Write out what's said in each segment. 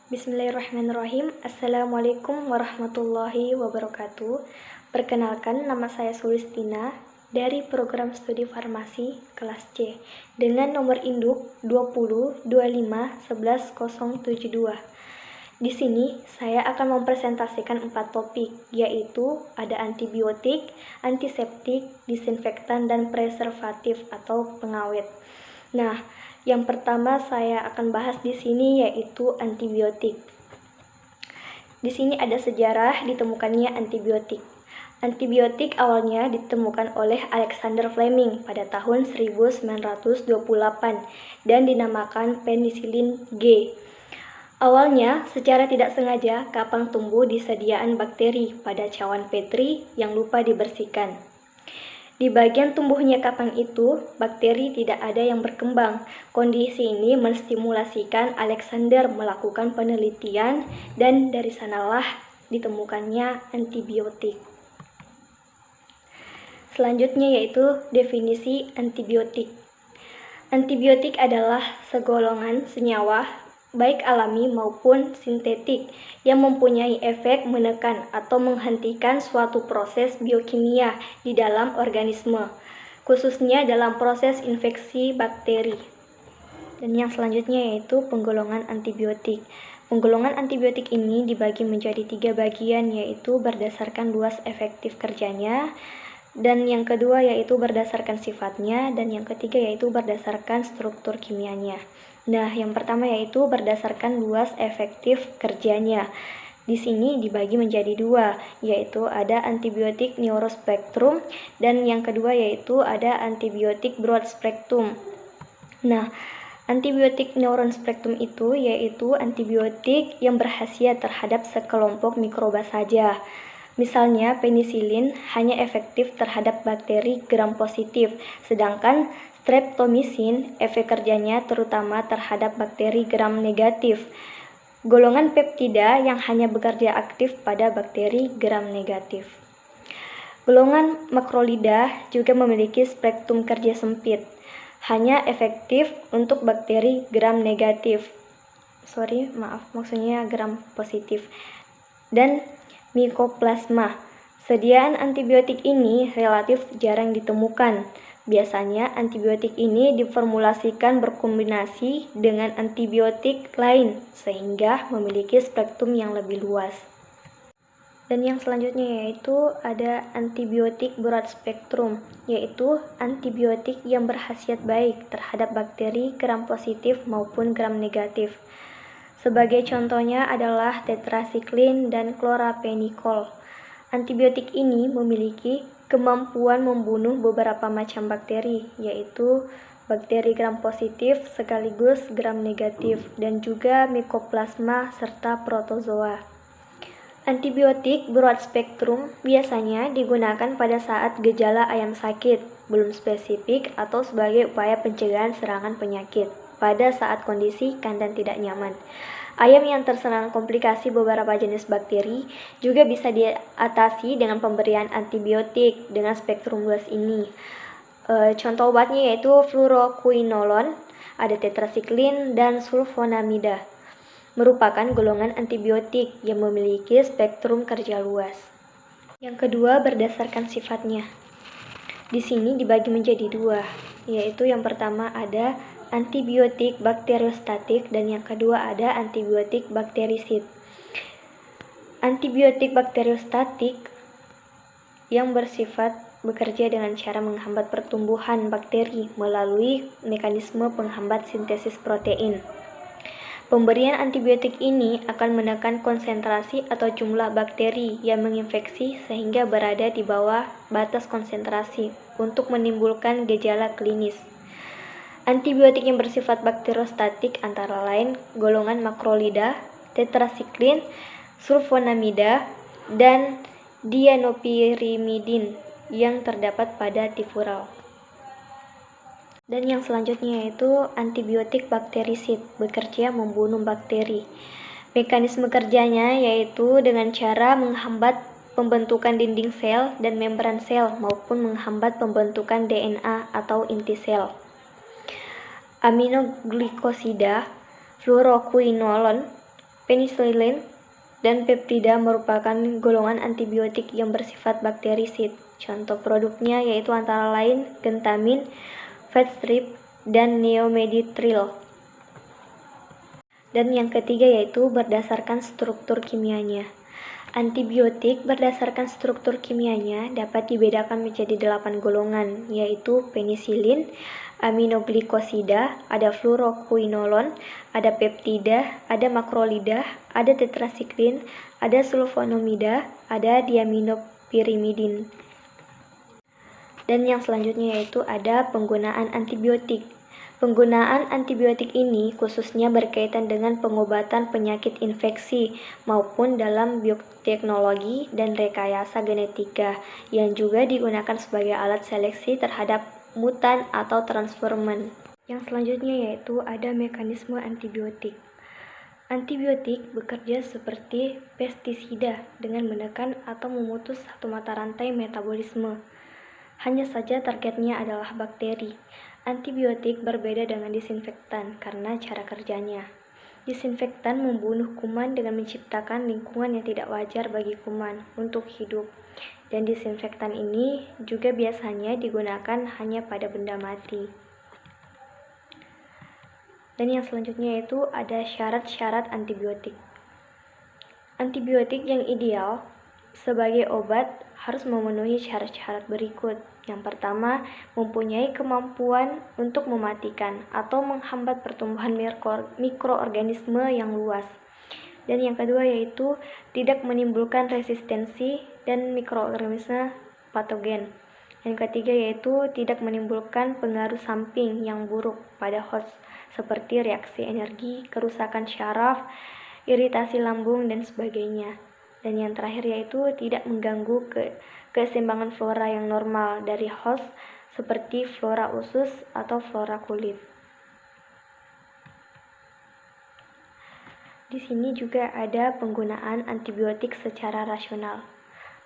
Bismillahirrahmanirrahim. Assalamualaikum warahmatullahi wabarakatuh. Perkenalkan, nama saya Sulistina dari program studi farmasi kelas C dengan nomor induk 2025111072. Di sini saya akan mempresentasikan 4 topik, yaitu ada antibiotik, antiseptik, disinfektan, dan preservatif atau pengawet. Nah, yang pertama saya akan bahas di sini yaitu antibiotik. Di sini ada sejarah ditemukannya antibiotik. Antibiotik awalnya ditemukan oleh Alexander Fleming pada tahun 1928 dan dinamakan penisilin G. Awalnya, secara tidak sengaja, kapang tumbuh di sediaan bakteri pada cawan Petri yang lupa dibersihkan. Di bagian tumbuhnya kapang itu, bakteri tidak ada yang berkembang. Kondisi ini menstimulasikan Alexander melakukan penelitian dan dari sanalah ditemukannya antibiotik. Selanjutnya yaitu definisi antibiotik. Antibiotik adalah segolongan senyawa baik alami maupun sintetik yang mempunyai efek menekan atau menghentikan suatu proses biokimia di dalam organisme, khususnya dalam proses infeksi bakteri. Dan yang selanjutnya yaitu penggolongan antibiotik. Penggolongan antibiotik ini dibagi menjadi 3 bagian, yaitu berdasarkan luas efektif kerjanya, dan yang kedua yaitu berdasarkan sifatnya, dan yang ketiga yaitu berdasarkan struktur kimianya. Nah, yang pertama yaitu berdasarkan luas efektif kerjanya. Di sini dibagi menjadi 2, yaitu ada antibiotik neurospektrum dan yang kedua yaitu ada antibiotik broad spectrum. Nah, antibiotik neurospektrum itu yaitu antibiotik yang berkhasiat terhadap sekelompok mikroba saja. Misalnya, penisilin hanya efektif terhadap bakteri gram positif, sedangkan streptomycin efek kerjanya terutama terhadap bakteri gram negatif. Golongan peptida yang hanya bekerja aktif pada bakteri gram negatif. Golongan makrolida juga memiliki spektrum kerja sempit, hanya efektif untuk bakteri gram negatif. Maksudnya gram positif. Dan Mycoplasma. Sediaan antibiotik ini relatif jarang ditemukan. Biasanya antibiotik ini diformulasikan berkombinasi dengan antibiotik lain sehingga memiliki spektrum yang lebih luas. Dan yang selanjutnya yaitu ada antibiotik broad spectrum, yaitu antibiotik yang berkhasiat baik terhadap bakteri gram positif maupun gram negatif. Sebagai contohnya adalah tetrasiklin dan klorapenikol. Antibiotik ini memiliki kemampuan membunuh beberapa macam bakteri, yaitu bakteri gram positif sekaligus gram negatif, dan juga Mycoplasma serta protozoa. Antibiotik broad spectrum biasanya digunakan pada saat gejala ayam sakit, belum spesifik atau sebagai upaya pencegahan serangan penyakit. Pada saat kondisi kandang tidak nyaman, ayam yang terserang komplikasi beberapa jenis bakteri juga bisa diatasi dengan pemberian antibiotik dengan spektrum luas ini. Contoh obatnya yaitu fluoroquinolone, ada tetrasiklin, dan sulfonamida. Merupakan golongan antibiotik yang memiliki spektrum kerja luas. Yang kedua berdasarkan sifatnya. Di sini dibagi menjadi 2, yaitu yang pertama ada antibiotik bakteriostatik dan yang kedua ada antibiotik bakterisid. Antibiotik bakteriostatik yang bersifat bekerja dengan cara menghambat pertumbuhan bakteri melalui mekanisme penghambat sintesis protein. Pemberian antibiotik ini akan menekan konsentrasi atau jumlah bakteri yang menginfeksi sehingga berada di bawah batas konsentrasi untuk menimbulkan gejala klinis. Antibiotik yang bersifat bakteriostatik antara lain golongan makrolida, tetrasiklin, sulfonamida, dan dianopirimidin yang terdapat pada tifural. Dan yang selanjutnya yaitu antibiotik bakterisid, bekerja membunuh bakteri. Mekanisme kerjanya yaitu dengan cara menghambat pembentukan dinding sel dan membran sel maupun menghambat pembentukan DNA atau inti sel. Aminoglikosida, fluoroquinolone, Penisilin dan peptida merupakan golongan antibiotik yang bersifat bakterisid. Contoh produknya yaitu antara lain gentamin, vetstrip, dan neomeditril. Dan yang ketiga yaitu berdasarkan struktur kimianya. Antibiotik berdasarkan struktur kimianya dapat dibedakan menjadi 8 golongan, yaitu penisilin, aminoglikosida, ada fluoroquinolon, ada peptida, ada makrolida, ada tetrasiklin, ada sulfonomida, ada diaminopirimidin. Dan yang selanjutnya yaitu ada penggunaan antibiotik. Penggunaan antibiotik ini khususnya berkaitan dengan pengobatan penyakit infeksi maupun dalam bioteknologi dan rekayasa genetika yang juga digunakan sebagai alat seleksi terhadap mutan atau transfermen. Yang selanjutnya yaitu ada mekanisme antibiotik. Antibiotik bekerja seperti pestisida dengan menekan atau memutus satu mata rantai metabolisme. Hanya saja targetnya adalah bakteri. Antibiotik berbeda dengan disinfektan karena cara kerjanya. Disinfektan membunuh kuman dengan menciptakan lingkungan yang tidak wajar bagi kuman untuk hidup. Dan disinfektan ini juga biasanya digunakan hanya pada benda mati. Dan yang selanjutnya yaitu ada syarat-syarat antibiotik. Antibiotik yang ideal sebagai obat harus memenuhi syarat-syarat berikut. Yang pertama, mempunyai kemampuan untuk mematikan atau menghambat pertumbuhan mikroorganisme yang luas. Dan yang kedua yaitu tidak menimbulkan resistensi dan mikroorganisme patogen. Yang ketiga yaitu tidak menimbulkan pengaruh samping yang buruk pada host seperti reaksi energi, kerusakan syaraf, iritasi lambung, dan sebagainya. Dan yang terakhir yaitu tidak mengganggu keseimbangan flora yang normal dari host seperti flora usus atau flora kulit. Di sini juga ada penggunaan antibiotik secara rasional.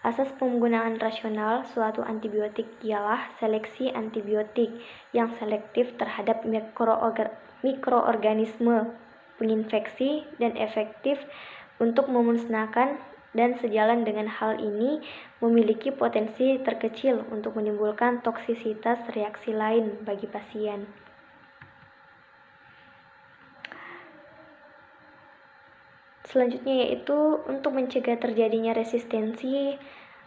Asas penggunaan rasional suatu antibiotik ialah seleksi antibiotik yang selektif terhadap mikroorganisme penginfeksi dan efektif untuk memusnahkan, dan sejalan dengan hal ini memiliki potensi terkecil untuk menimbulkan toksisitas reaksi lain bagi pasien. Selanjutnya yaitu untuk mencegah terjadinya resistensi,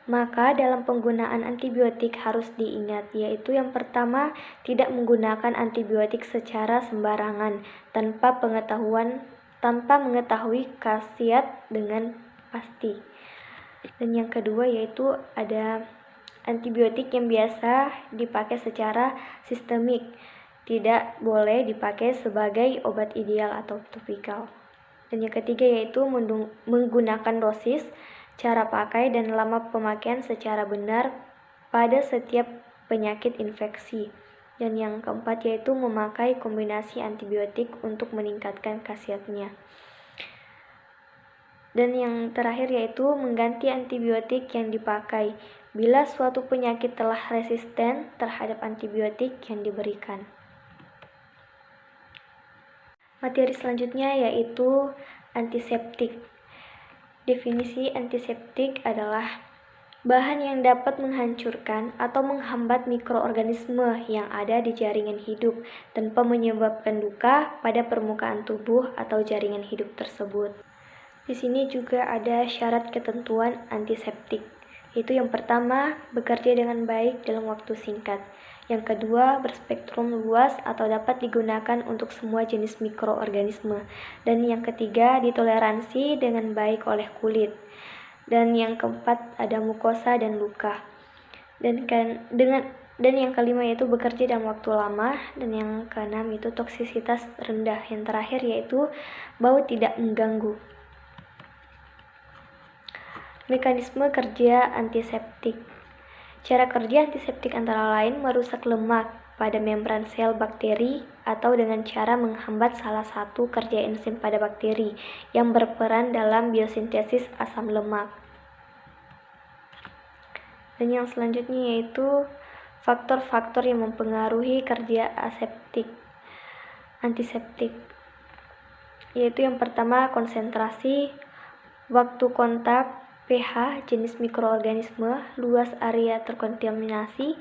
maka dalam penggunaan antibiotik harus diingat, yaitu yang pertama, tidak menggunakan antibiotik secara sembarangan tanpa mengetahui khasiat dengan pasti. Dan yang kedua yaitu ada antibiotik yang biasa dipakai secara sistemik, tidak boleh dipakai sebagai obat ideal atau topikal. Dan yang ketiga yaitu menggunakan dosis, cara pakai, dan lama pemakaian secara benar pada setiap penyakit infeksi. Dan yang keempat yaitu memakai kombinasi antibiotik untuk meningkatkan khasiatnya. Dan yang terakhir yaitu mengganti antibiotik yang dipakai bila suatu penyakit telah resisten terhadap antibiotik yang diberikan. Materi selanjutnya yaitu antiseptik. Definisi antiseptik adalah bahan yang dapat menghancurkan atau menghambat mikroorganisme yang ada di jaringan hidup tanpa menyebabkan luka pada permukaan tubuh atau jaringan hidup tersebut. Di sini juga ada syarat ketentuan antiseptik, yaitu yang pertama, bekerja dengan baik dalam waktu singkat. Yang kedua, berspektrum luas atau dapat digunakan untuk semua jenis mikroorganisme. Dan yang ketiga, ditoleransi dengan baik oleh kulit. Dan yang keempat, ada mukosa dan luka. Dan yang kelima yaitu bekerja dalam waktu lama. Dan yang keenam itu toksisitas rendah. Yang terakhir yaitu bau tidak mengganggu. Mekanisme kerja antiseptik. Cara kerja antiseptik antara lain merusak lemak pada membran sel bakteri atau dengan cara menghambat salah satu kerja enzim pada bakteri yang berperan dalam biosintesis asam lemak. Dan yang selanjutnya yaitu faktor-faktor yang mempengaruhi kerja antiseptik. yaitu yang pertama konsentrasi, waktu kontak, pH, jenis mikroorganisme, luas area terkontaminasi,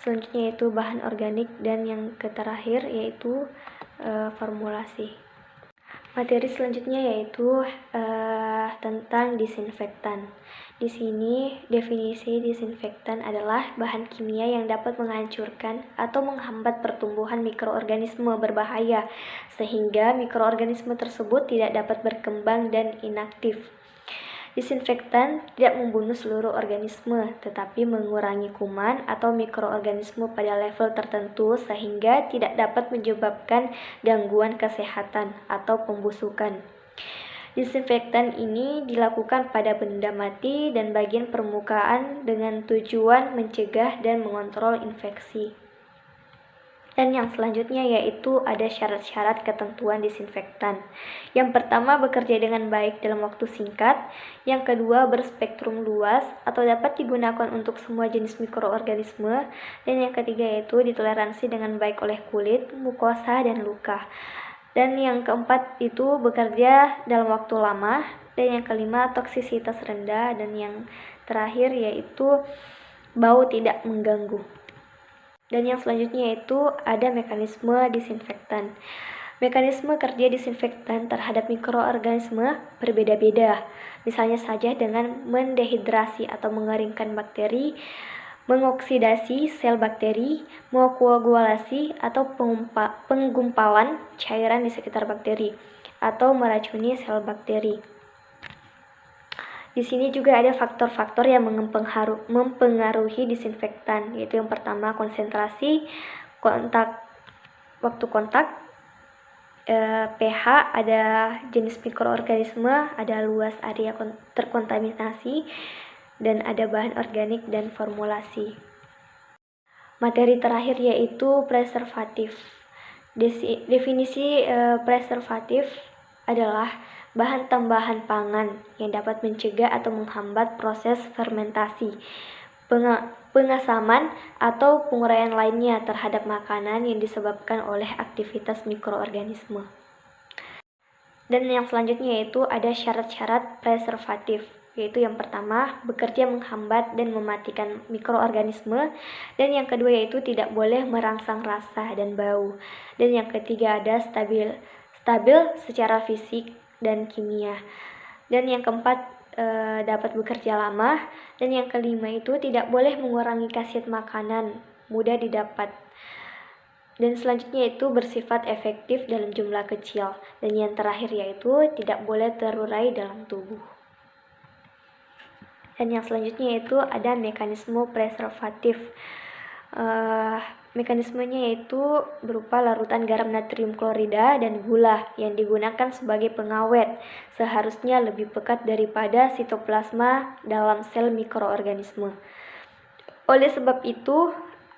selanjutnya yaitu bahan organik, dan yang terakhir yaitu formulasi. Materi selanjutnya yaitu tentang disinfektan. Di sini definisi disinfektan adalah bahan kimia yang dapat menghancurkan atau menghambat pertumbuhan mikroorganisme berbahaya sehingga mikroorganisme tersebut tidak dapat berkembang dan inaktif. Disinfektan tidak membunuh seluruh organisme, tetapi mengurangi kuman atau mikroorganisme pada level tertentu sehingga tidak dapat menyebabkan gangguan kesehatan atau pembusukan. Disinfektan ini dilakukan pada benda mati dan bagian permukaan dengan tujuan mencegah dan mengontrol infeksi. Dan yang selanjutnya yaitu ada syarat-syarat ketentuan disinfektan. Yang pertama, bekerja dengan baik dalam waktu singkat. Yang kedua, berspektrum luas atau dapat digunakan untuk semua jenis mikroorganisme. Dan yang ketiga yaitu ditoleransi dengan baik oleh kulit, mukosa, dan luka. Dan yang keempat itu bekerja dalam waktu lama. Dan yang kelima, toksisitas rendah. Dan yang terakhir yaitu bau tidak mengganggu. Dan yang selanjutnya yaitu ada mekanisme disinfektan. Mekanisme kerja disinfektan terhadap mikroorganisme berbeda-beda. Misalnya saja dengan mendehidrasi atau mengeringkan bakteri, mengoksidasi sel bakteri, mengoagulasi atau penggumpalan cairan di sekitar bakteri, atau meracuni sel bakteri. Di sini juga ada faktor-faktor yang mempengaruhi disinfektan, yaitu yang pertama konsentrasi, waktu kontak, pH, ada jenis mikroorganisme, ada luas area terkontaminasi, dan ada bahan organik dan formulasi. Materi terakhir yaitu preservatif. Definisi preservatif adalah bahan tambahan pangan yang dapat mencegah atau menghambat proses fermentasi, pengasaman, atau penguraian lainnya terhadap makanan yang disebabkan oleh aktivitas mikroorganisme. Dan yang selanjutnya yaitu ada syarat-syarat preservatif, yaitu yang pertama, bekerja menghambat dan mematikan mikroorganisme, dan yang kedua yaitu tidak boleh merangsang rasa dan bau, dan yang ketiga ada stabil secara fisik dan kimia, dan yang keempat dapat bekerja lama, dan yang kelima itu tidak boleh mengurangi khasiat makanan, mudah didapat, dan selanjutnya itu bersifat efektif dalam jumlah kecil, dan yang terakhir yaitu tidak boleh terurai dalam tubuh. Dan yang selanjutnya yaitu ada mekanisme preservatif. Mekanismenya yaitu berupa larutan garam natrium klorida dan gula yang digunakan sebagai pengawet, seharusnya lebih pekat daripada sitoplasma dalam sel mikroorganisme. Oleh sebab itu,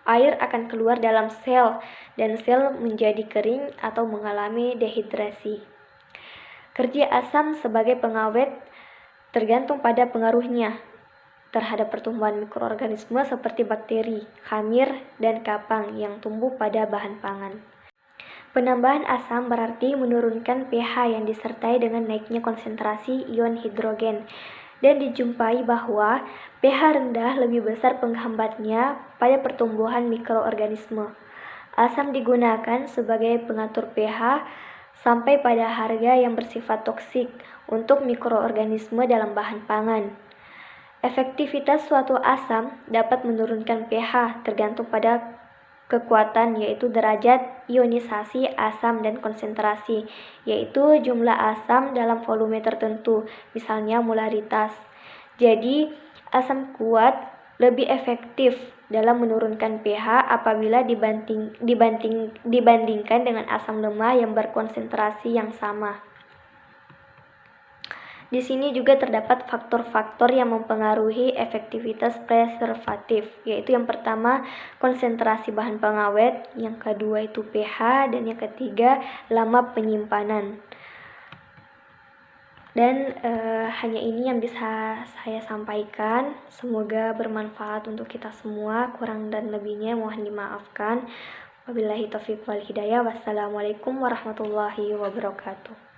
air akan keluar dalam sel dan sel menjadi kering atau mengalami dehidrasi. Kerja asam sebagai pengawet tergantung pada pengaruhnya terhadap pertumbuhan mikroorganisme seperti bakteri, khamir, dan kapang yang tumbuh pada bahan pangan. Penambahan asam berarti menurunkan pH yang disertai dengan naiknya konsentrasi ion hidrogen, dan dijumpai bahwa pH rendah lebih besar penghambatnya pada pertumbuhan mikroorganisme. Asam digunakan sebagai pengatur pH sampai pada harga yang bersifat toksik untuk mikroorganisme dalam bahan pangan. Efektivitas suatu asam dapat menurunkan pH tergantung pada kekuatan, yaitu derajat ionisasi asam dan konsentrasi, yaitu jumlah asam dalam volume tertentu, misalnya molaritas. Jadi, asam kuat lebih efektif dalam menurunkan pH apabila dibandingkan dengan asam lemah yang berkonsentrasi yang sama. Di sini juga terdapat faktor-faktor yang mempengaruhi efektivitas preservatif, yaitu yang pertama konsentrasi bahan pengawet, yang kedua itu pH, dan yang ketiga lama penyimpanan. Dan hanya ini yang bisa saya sampaikan. Semoga bermanfaat untuk kita semua. Kurang dan lebihnya mohon dimaafkan. Wabillahi taufiq wal hidayah. Wassalamualaikum warahmatullahi wabarakatuh.